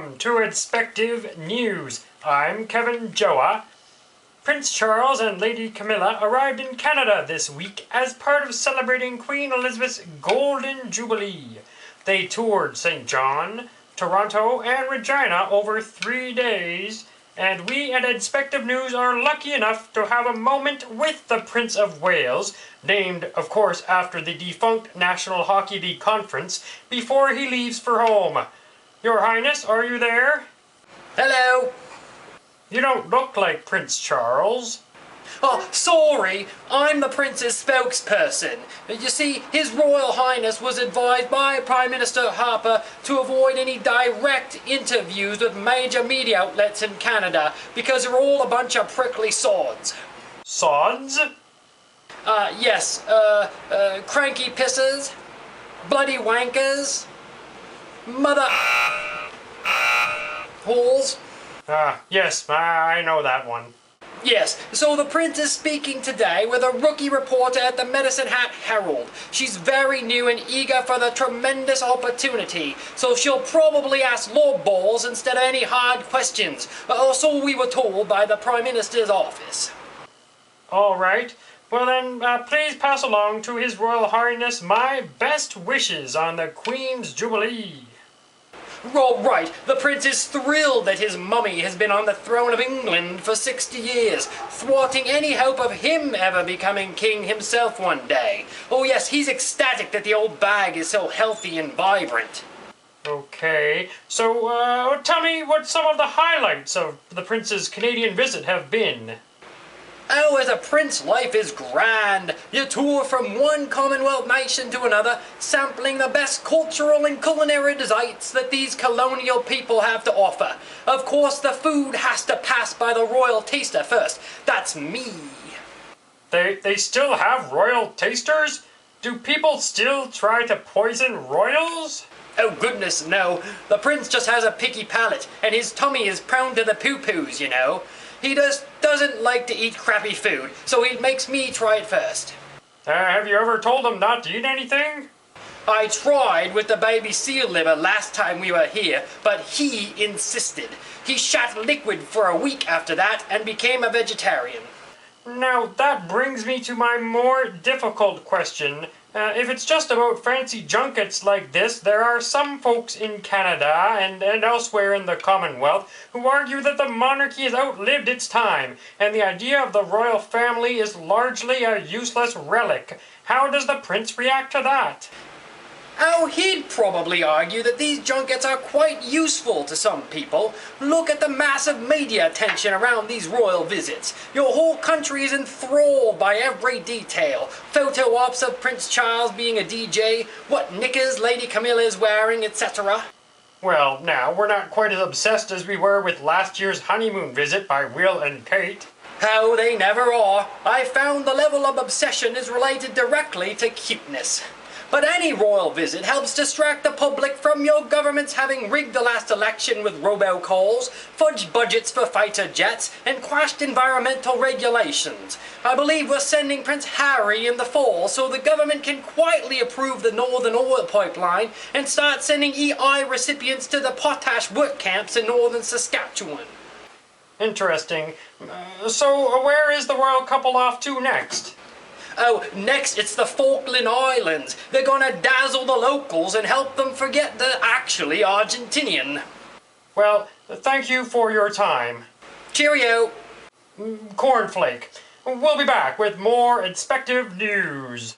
Welcome to Inspective News. I'm Kevin Joa. Prince Charles and Lady Camilla arrived in Canada this week as part of celebrating Queen Elizabeth's Golden Jubilee. They toured St. John, Toronto, and Regina over 3 days, and we at Inspective News are lucky enough to have a moment with the Prince of Wales, named, of course, after the defunct National Hockey League Conference, before he leaves for home. Your Highness, are you there? Hello. You don't look like Prince Charles. Oh, sorry, I'm the Prince's spokesperson. You see, His Royal Highness was advised by Prime Minister Harper to avoid any direct interviews with major media outlets in Canada because they're all a bunch of prickly sods. Sods? Yes, cranky pissers, bloody wankers, mother holes. Yes, I know that one. Yes, so the Prince is speaking today with a rookie reporter at the Medicine Hat Herald. She's very new and eager for the tremendous opportunity, so she'll probably ask low balls instead of any hard questions, or so we were told by the Prime Minister's office. All right. Well then, please pass along to His Royal Highness my best wishes on the Queen's Jubilee. All right, the Prince is thrilled that his mummy has been on the throne of England for 60 years, thwarting any hope of him ever becoming king himself one day. Oh yes, he's ecstatic that the old bag is so healthy and vibrant. Okay, so tell me what some of the highlights of the Prince's Canadian visit have been. Oh, as a prince, life is grand. You tour from one Commonwealth nation to another, sampling the best cultural and culinary delights that these colonial people have to offer. Of course, the food has to pass by the royal taster first. That's me. They still have royal tasters? Do people still try to poison royals? Oh goodness, no. The prince just has a picky palate, and his tummy is prone to the poo-poos, you know. He just doesn't like to eat crappy food, so he makes me try it first. Have you ever told him not to eat anything? I tried with the baby seal liver last time we were here, but he insisted. He shat liquid for a week after that and became a vegetarian. Now, that brings me to my more difficult question. If it's just about fancy junkets like this, there are some folks in Canada and elsewhere in the Commonwealth who argue that the monarchy has outlived its time, and the idea of the royal family is largely a useless relic. How does the prince react to that? Oh, he'd probably argue that these junkets are quite useful to some people. Look at the massive media attention around these royal visits. Your whole country is enthralled by every detail. Photo ops of Prince Charles being a DJ, what knickers Lady Camilla is wearing, etc. Well, now, we're not quite as obsessed as we were with last year's honeymoon visit by Will and Kate. Oh, they never are. I found the level of obsession is related directly to cuteness. But any royal visit helps distract the public from your government's having rigged the last election with robocalls, fudged budgets for fighter jets, and quashed environmental regulations. I believe we're sending Prince Harry in the fall so the government can quietly approve the Northern Oil Pipeline and start sending EI recipients to the potash work camps in northern Saskatchewan. Interesting. So where is the royal couple off to next? Oh, next it's the Falkland Islands. They're gonna dazzle the locals and help them forget they're actually Argentinian. Well, thank you for your time. Cheerio. Cornflake. We'll be back with more Inspective News.